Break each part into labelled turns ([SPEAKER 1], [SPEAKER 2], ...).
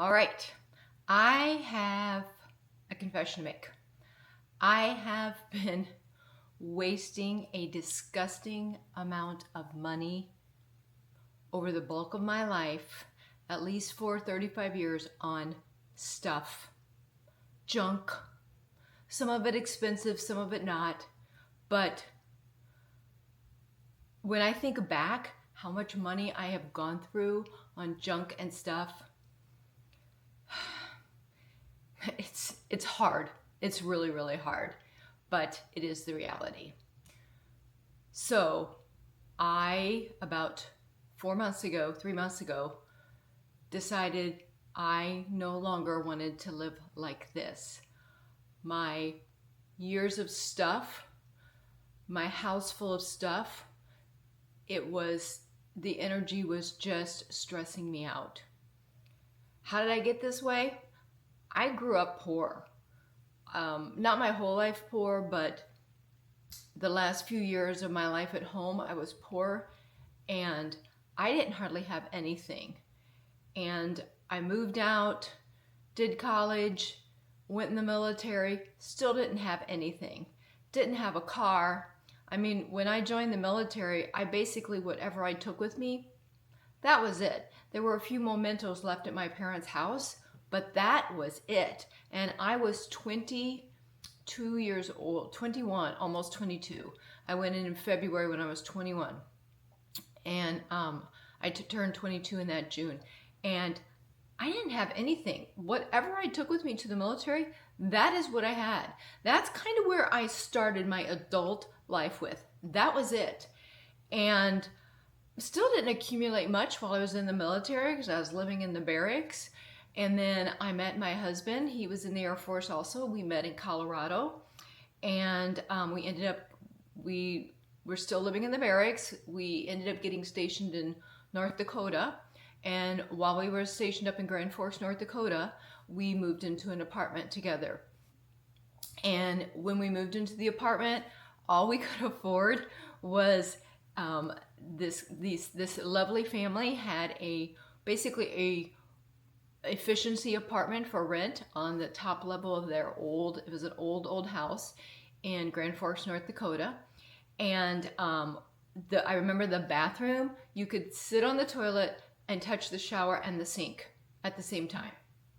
[SPEAKER 1] All right, I have a confession to make. I have been wasting a disgusting amount of money over the bulk of my life, at least for 35 years, on stuff, junk, some of it expensive, some of it not. But when I think back how much money I have gone through on junk and stuff, it's hard. It's really, really hard, but it is the reality. So I, about 3 months ago, decided I no longer wanted to live like this. My years of stuff, my house full of stuff, the energy was just stressing me out. How did I get this way? I grew up poor. Not my whole life poor, but the last few years of my life at home, I was poor and I didn't hardly have anything. And I moved out, did college, went in the military, still didn't have anything. Didn't have a car. I mean, when I joined the military, I basically, whatever I took with me, that was it. There were a few mementos left at my parents' house, but that was it. And I was 22 years old, 21, almost 22. I went in February when I was 21. And I turned 22 in that June. And I didn't have anything. Whatever I took with me to the military, that is what I had. That's kind of where I started my adult life with. That was it. And still didn't accumulate much while I was in the military because I was living in the barracks. And then I met my husband. He was in the Air Force also. We met in Colorado. And we were still living in the barracks. We ended up getting stationed in North Dakota. And while we were stationed up in Grand Forks, North Dakota, we moved into an apartment together. And when we moved into the apartment, all we could afford was this lovely family had basically a efficiency apartment for rent on the top level of it was an old house in Grand Forks, North Dakota. And I remember the bathroom, you could sit on the toilet and touch the shower and the sink at the same time.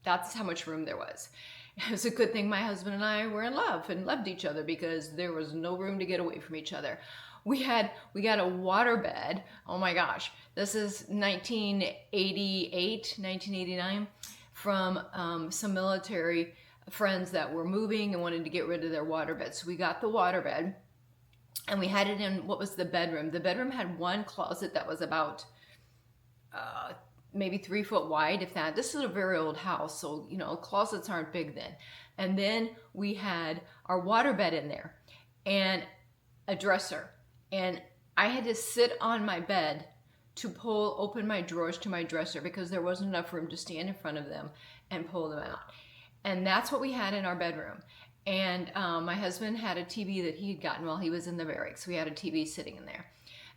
[SPEAKER 1] That's how much room there was. It was a good thing my husband and I were in love and loved each other because there was no room to get away from each other. We got a water bed. Oh my gosh. This is 1988, 1989 from some military friends that were moving and wanted to get rid of their water bed. So we got the water bed and we had it in what was the bedroom. The bedroom had one closet that was about maybe 3 foot wide, if that. This is a very old house, so closets aren't big then. And then we had our water bed in there and a dresser. And I had to sit on my bed to open my drawers to my dresser because there wasn't enough room to stand in front of them and pull them out. And that's what we had in our bedroom. And my husband had a TV that he had gotten while he was in the barracks. We had a TV sitting in there.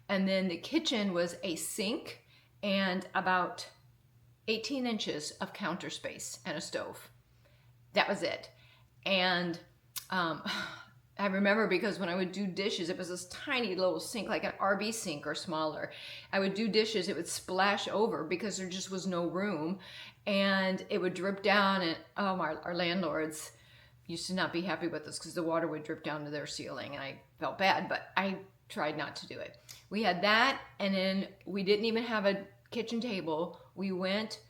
[SPEAKER 1] And then the kitchen was a sink and about 18 inches of counter space and a stove. That was it. And I remember because when I would do dishes, it was this tiny little sink, like an RB sink or smaller. I would do dishes, it would splash over because there just was no room. And it would drip down and our landlords used to not be happy with us because the water would drip down to their ceiling and I felt bad, but I tried not to do it. We had that, and then we didn't even have a kitchen table. We went,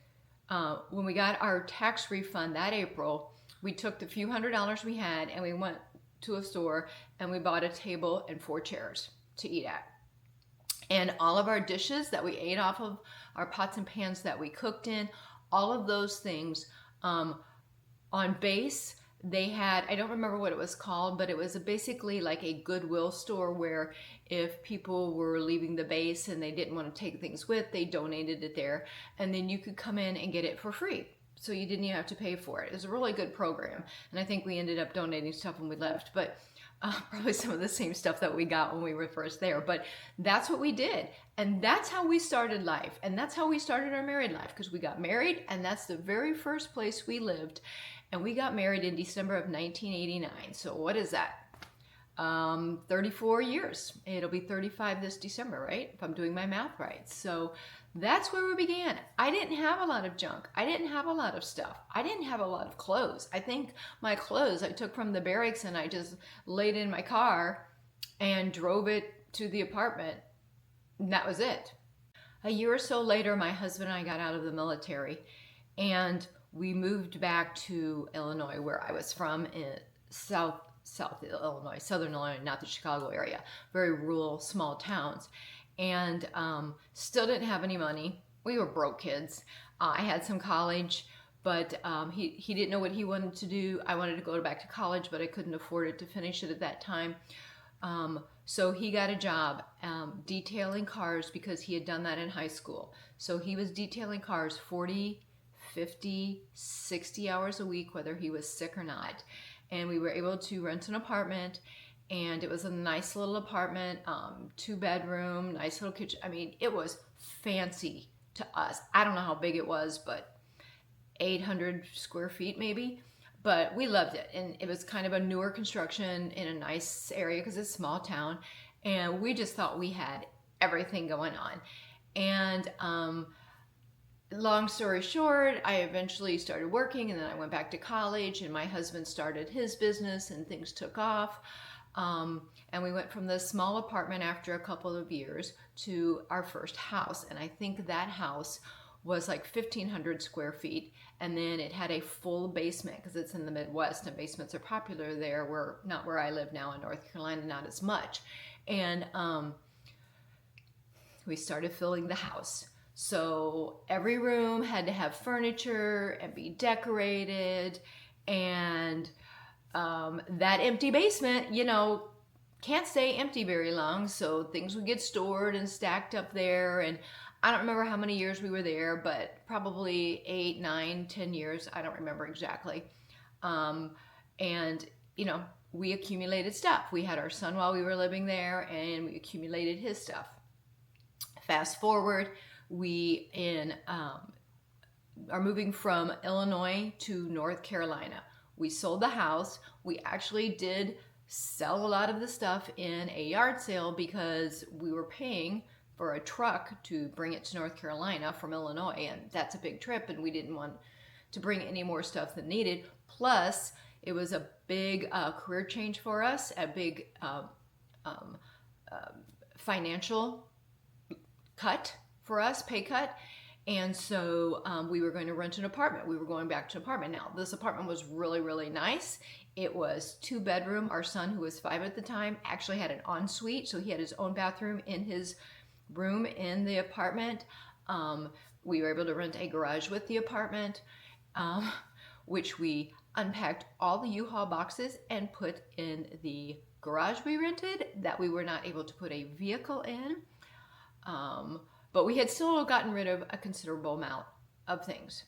[SPEAKER 1] when we got our tax refund that April, we took the few $100s we had and we went to a store and we bought a table and 4 chairs to eat at. And all of our dishes that we ate off of, our pots and pans that we cooked in, all of those things, on base, they had, I don't remember what it was called, but it was basically like a Goodwill store where if people were leaving the base and they didn't want to take things with, they donated it there. And then you could come in and get it for free. So you didn't even have to pay for it. It was a really good program. And I think we ended up donating stuff when we left. But Probably some of the same stuff that we got when we were first there, but that's what we did. And that's how we started life. And that's how we started our married life, because we got married, and that's the very first place we lived. And we got married in December of 1989. So what is that? 34 years. It'll be 35 this December, right? If I'm doing my math right. So that's where we began. I didn't have a lot of junk. I didn't have a lot of stuff. I didn't have a lot of clothes. I think my clothes I took from the barracks and I just laid in my car and drove it to the apartment. And that was it. A year or so later, my husband and I got out of the military and we moved back to Illinois, where I was from, in South Illinois, Southern Illinois, not the Chicago area, very rural, small towns. And still didn't have any money. We were broke kids. I had some college, but he didn't know what he wanted to do. I wanted to go back to college, but I couldn't afford it to finish it at that time. So he got a job detailing cars, because he had done that in high school. So he was detailing cars 40, 50, 60 hours a week, whether he was sick or not. And we were able to rent an apartment, and it was a nice little apartment, 2-bedroom, nice little kitchen. I mean, it was fancy to us. I don't know how big it was, but 800 square feet maybe. But we loved it, and it was kind of a newer construction in a nice area because it's a small town, and we just thought we had everything going on. And long story short, I eventually started working, and then I went back to college, and my husband started his business, and things took off. And we went from this small apartment after a couple of years to our first house. And I think that house was like 1,500 square feet. And then it had a full basement, because it's in the Midwest and basements are popular there. Not where I live now in North Carolina, not as much. And we started filling the house. So every room had to have furniture and be decorated, and that empty basement, can't stay empty very long, so things would get stored and stacked up there. And I don't remember how many years we were there, but probably 8, 9, 10 years. I don't remember exactly. And we accumulated stuff. We had our son while we were living there, and we accumulated his stuff. Fast forward, we are moving from Illinois to North Carolina. We sold the house. We actually did sell a lot of the stuff in a yard sale, because we were paying for a truck to bring it to North Carolina from Illinois, and that's a big trip, and we didn't want to bring any more stuff than needed. Plus, it was a big career change for us, a big financial cut for us, pay cut. And so we were going to rent an apartment. We were going back to an apartment. Now, this apartment was really, really nice. It was 2-bedroom. Our son, who was 5 at the time, actually had an ensuite. So he had his own bathroom in his room in the apartment. We were able to rent a garage with the apartment, which we unpacked all the U-Haul boxes and put in the garage we rented that we were not able to put a vehicle in. But we had still gotten rid of a considerable amount of things.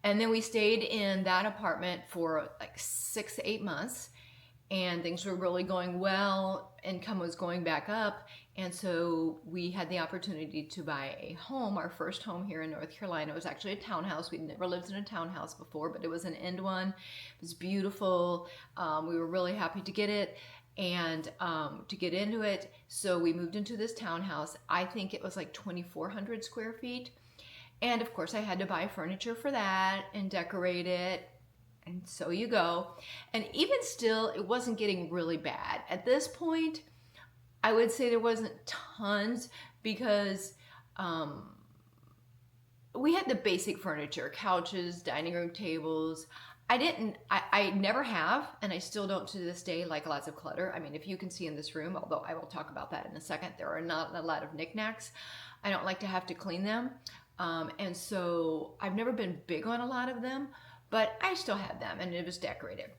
[SPEAKER 1] And then we stayed in that apartment for like 6 to 8 months, and things were really going well. Income was going back up. And so we had the opportunity to buy a home. Our first home here in North Carolina was actually a townhouse. We'd never lived in a townhouse before, but it was an end one. It was beautiful. We were really happy to get it and to get into it. So we moved into this townhouse. I think it was like 2,400 square feet. And of course I had to buy furniture for that and decorate it. And so you go. And even still, it wasn't getting really bad. At this point, I would say there wasn't tons, because we had the basic furniture, couches, dining room tables. I never have, and I still don't to this day, like lots of clutter. I mean, if you can see in this room, although I will talk about that in a second, there are not a lot of knickknacks. I don't like to have to clean them. And so I've never been big on a lot of them, but I still had them, and it was decorated.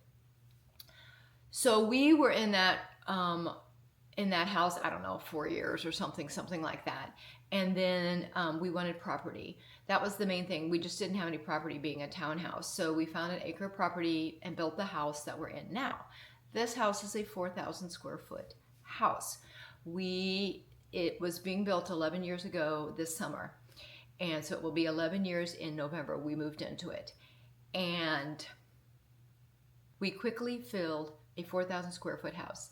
[SPEAKER 1] So we were in that house, I don't know, 4 years or something like that. And then we wanted property. That was the main thing. We just didn't have any property being a townhouse. So we found an acre of property and built the house that we're in now. This house is a 4,000 square foot house. It was being built 11 years ago this summer. And so it will be 11 years in November. We moved into it. And we quickly filled a 4,000 square foot house.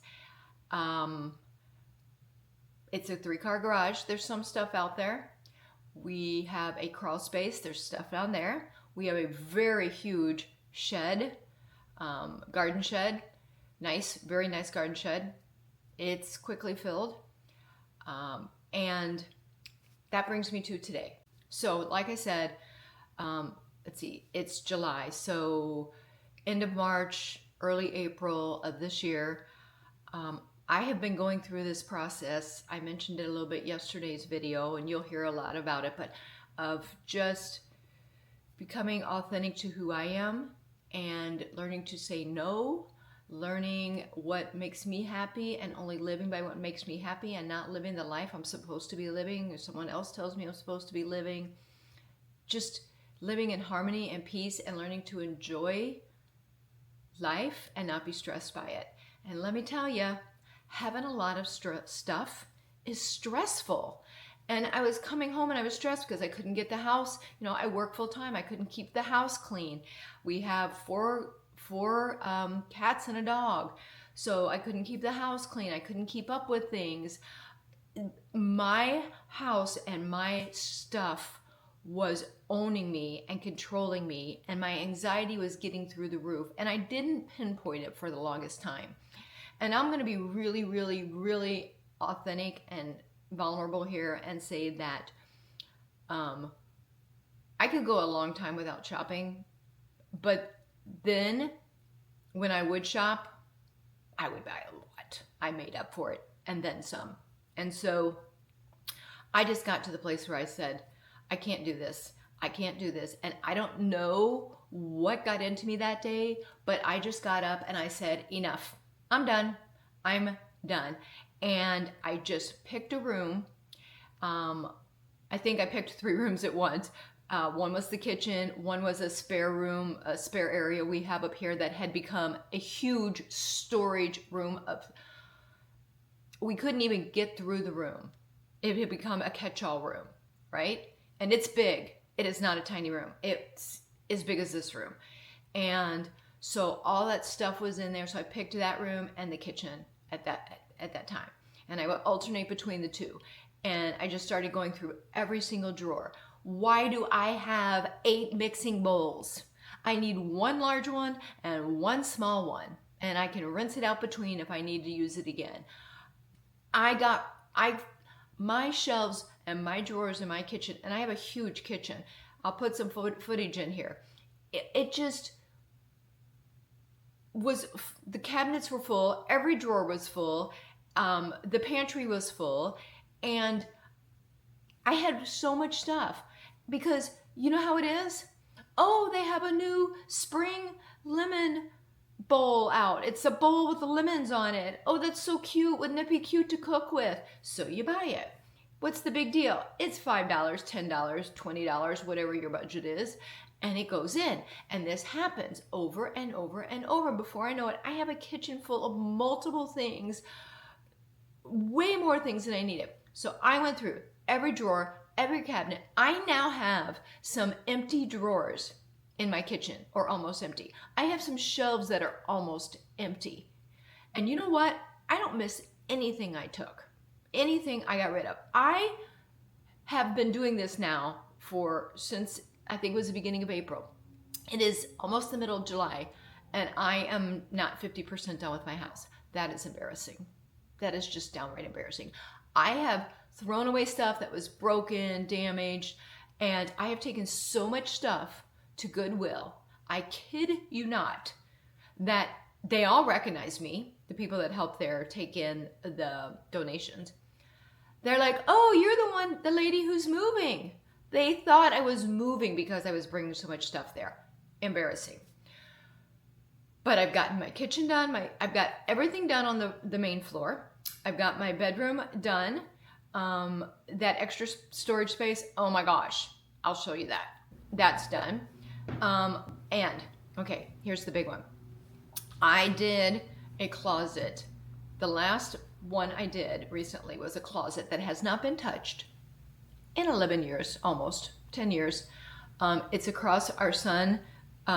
[SPEAKER 1] It's a 3-car garage. There's some stuff out there. We have a crawl space. There's stuff down there. We have a very huge shed, garden shed. Nice, very nice garden shed. It's quickly filled. And that brings me to today. So like I said, let's see, it's July. So end of March, early April of this year, I have been going through this process. I mentioned it a little bit yesterday's video, and you'll hear a lot about it, but of just becoming authentic to who I am and learning to say no, learning what makes me happy and only living by what makes me happy and not living the life I'm supposed to be living or someone else tells me I'm supposed to be living. Just living in harmony and peace and learning to enjoy life and not be stressed by it. And let me tell you, having a lot of stuff is stressful. And I was coming home and I was stressed because I couldn't get the house. I work full time. I couldn't keep the house clean. We have four cats and a dog. So I couldn't keep the house clean. I couldn't keep up with things. My house and my stuff was owning me and controlling me, and my anxiety was getting through the roof. And I didn't pinpoint it for the longest time. And I'm going to be really, really, really authentic and vulnerable here and say that I could go a long time without shopping, but then when I would shop, I would buy a lot. I made up for it and then some. And so I just got to the place where I said, I can't do this. I can't do this. And I don't know what got into me that day, but I just got up and I said, enough. I'm done. I'm done. And I just picked a room. I think I picked 3 rooms at once. One was the kitchen. One was a spare room, a spare area we have up here that had become a huge storage room. We couldn't even get through the room. It had become a catch-all room, right? And it's big. It is not a tiny room. It's as big as this room. And so all that stuff was in there. So I picked that room and the kitchen at that time. And I would alternate between the two. And I just started going through every single drawer. Why do I have 8 mixing bowls? I need 1 large one and 1 small one. And I can rinse it out between if I need to use it again. My shelves and my drawers in my kitchen, and I have a huge kitchen. I'll put some footage in here. It just was, the cabinets were full, every drawer was full, the pantry was full, and I had so much stuff because you know how it is? Oh, they have a new spring lemon bowl out. It's a bowl with the lemons on it. Oh, that's so cute. Wouldn't it be cute to cook with? So you buy it. What's the big deal? It's $5, $10, $20, whatever your budget is, and it goes in. And this happens over and over and over. Before I know it, I have a kitchen full of multiple things, way more things than I needed. So I went through every drawer, every cabinet. I now have some empty drawers in my kitchen, or almost empty. I have some shelves that are almost empty. And you know what? I don't miss anything I took. Anything I got rid of. I have been doing this now since I think it was the beginning of April. It is almost the middle of July, and I am not 50% done with my house. That is embarrassing. That is just downright embarrassing. I have thrown away stuff that was broken, damaged, and I have taken so much stuff to Goodwill. I kid you not, that they all recognize me, the people that help there take in the donations. They're like, oh, you're the lady who's moving. They thought I was moving because I was bringing so much stuff there. Embarrassing. But I've gotten my kitchen done. I've got everything done on the main floor. I've got my bedroom done. That extra storage space, oh my gosh, I'll show you that. That's done. And, okay, here's the big one. I did a closet. The last one I did recently was a closet that has not been touched in 11 years, almost 10 years. It's across, our son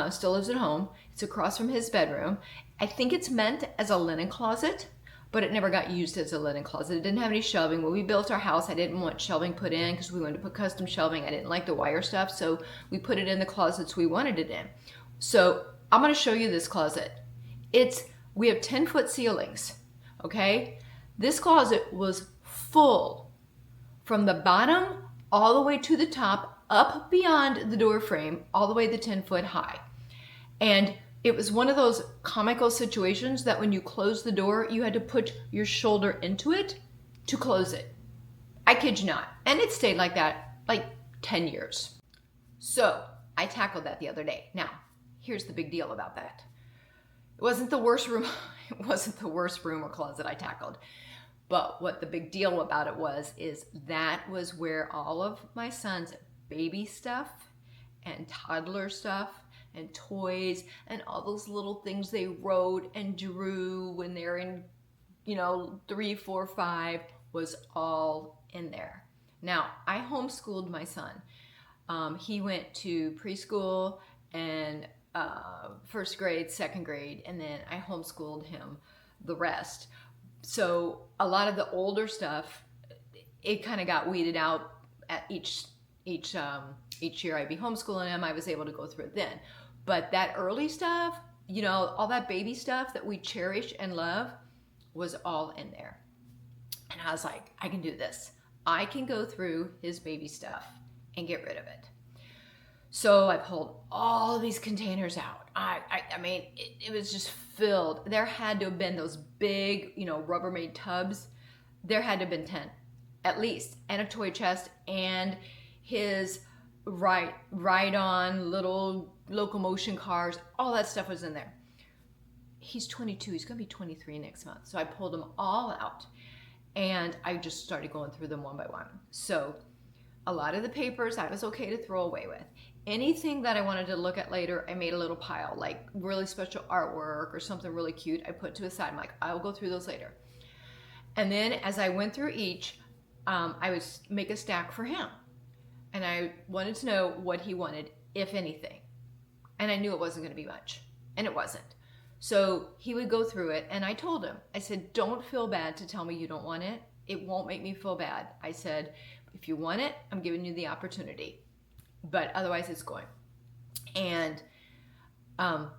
[SPEAKER 1] still lives at home. It's across from his bedroom. I think it's meant as a linen closet, but it never got used as a linen closet. It didn't have any shelving. When we built our house, I didn't want shelving put in because we wanted to put custom shelving. I didn't like the wire stuff, so we put it in the closets we wanted it in. So I'm gonna show you this closet. We have 10-foot ceilings, okay? This closet was full from the bottom all the way to the top, up beyond the door frame, all the way to 10-foot high. And it was one of those comical situations that when you close the door, you had to put your shoulder into it to close it. I kid you not. And it stayed like that like 10 years. So I tackled that the other day. Now, here's the big deal about that. It wasn't the worst room. It wasn't the worst room or closet I tackled. But what the big deal about it is that was where all of my son's baby stuff and toddler stuff and toys and all those little things they wrote and drew when they're in, 3, 4, 5 was all in there. Now, I homeschooled my son. He went to preschool and first grade, second grade, and then I homeschooled him the rest. So a lot of the older stuff, it kind of got weeded out at each year I'd be homeschooling him. I was able to go through it then. But that early stuff, all that baby stuff that we cherish and love was all in there. And I was like, I can do this. I can go through his baby stuff and get rid of it. So I pulled all these containers out. I mean, it was just filled. There had to have been those big, Rubbermaid tubs. There had to have been 10, at least, and a toy chest and his ride-on little locomotion cars. All that stuff was in there. He's 22. He's going to be 23 next month. So I pulled them all out and I just started going through them one by one. So a lot of the papers I was okay to throw away with. Anything that I wanted to look at later, I made a little pile, like really special artwork or something really cute, I put to the side. I'm like, I'll go through those later. And then as I went through each, I would make a stack for him. And I wanted to know what he wanted, if anything. And I knew it wasn't going to be much. And it wasn't. So he would go through it. And I told him, I said, don't feel bad to tell me you don't want it. It won't make me feel bad. I said, if you want it, I'm giving you the opportunity. But otherwise it's going. And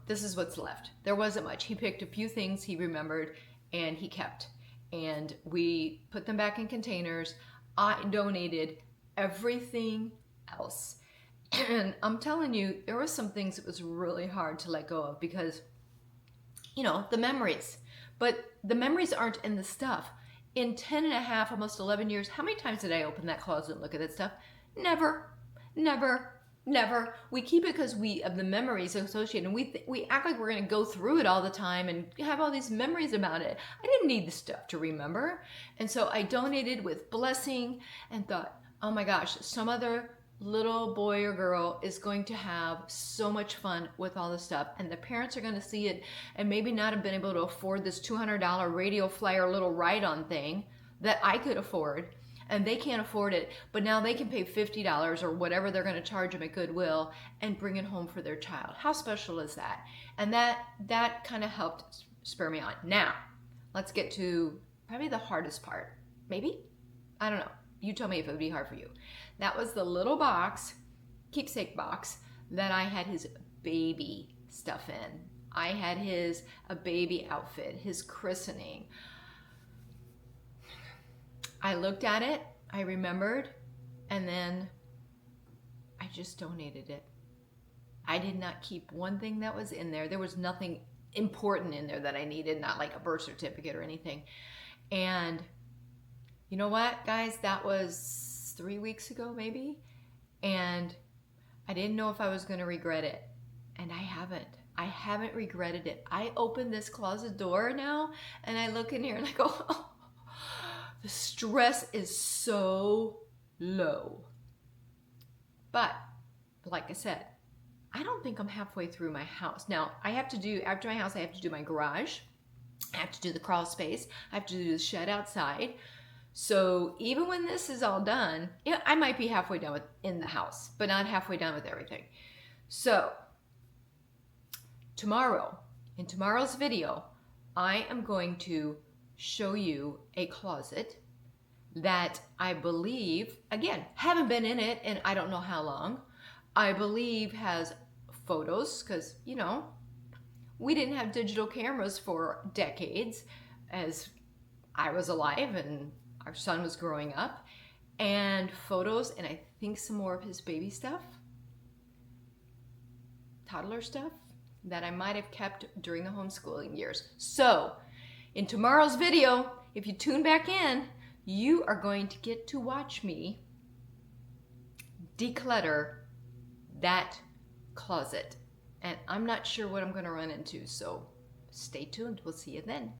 [SPEAKER 1] this is what's left. There wasn't much. He picked a few things he remembered and he kept. And we put them back in containers. I donated everything else. And I'm telling you, there were some things that was really hard to let go of because, the memories. But the memories aren't in the stuff. In 10 and a half, almost 11 years, how many times did I open that closet and look at that stuff? Never. We keep it because we have the memories associated, and we act like we're going to go through it all the time and have all these memories about it. I didn't need the stuff to remember. And so I donated with blessing and thought, oh my gosh, some other little boy or girl is going to have so much fun with all this stuff, and the parents are going to see it and maybe not have been able to afford this $200 radio flyer little ride-on thing that I could afford, and they can't afford it, but now they can pay $50 or whatever they're going to charge them at Goodwill and bring it home for their child. How special is that? And that kind of helped spur me on. Now, let's get to probably the hardest part. Maybe? I don't know. You tell me if it would be hard for you. That was the little box, keepsake box, that I had his baby stuff in. I had a baby outfit, his christening. I looked at it, I remembered, and then I just donated it. I did not keep one thing that was in there. There was nothing important in there that I needed, not like a birth certificate or anything. And you know what, guys? That was 3 weeks ago, maybe. And I didn't know if I was going to regret it. And I haven't. I haven't regretted it. I open this closet door now, and I look in here and I go, oh, the stress is so low. But, like I said, I don't think I'm halfway through my house. Now, after my house, I have to do my garage. I have to do the crawl space. I have to do the shed outside. So even when this is all done, yeah, I might be halfway done in the house, but not halfway done with everything. So tomorrow, in tomorrow's video, I am going to show you a closet that I believe, again, haven't been in it and I don't know how long, I believe has photos, because, you know, we didn't have digital cameras for decades as I was alive and our son was growing up, and photos, and I think some more of his baby stuff, toddler stuff that I might have kept during the homeschooling years. So in tomorrow's video, if you tune back in, you are going to get to watch me declutter that closet. And I'm not sure what I'm going to run into, so stay tuned. We'll see you then.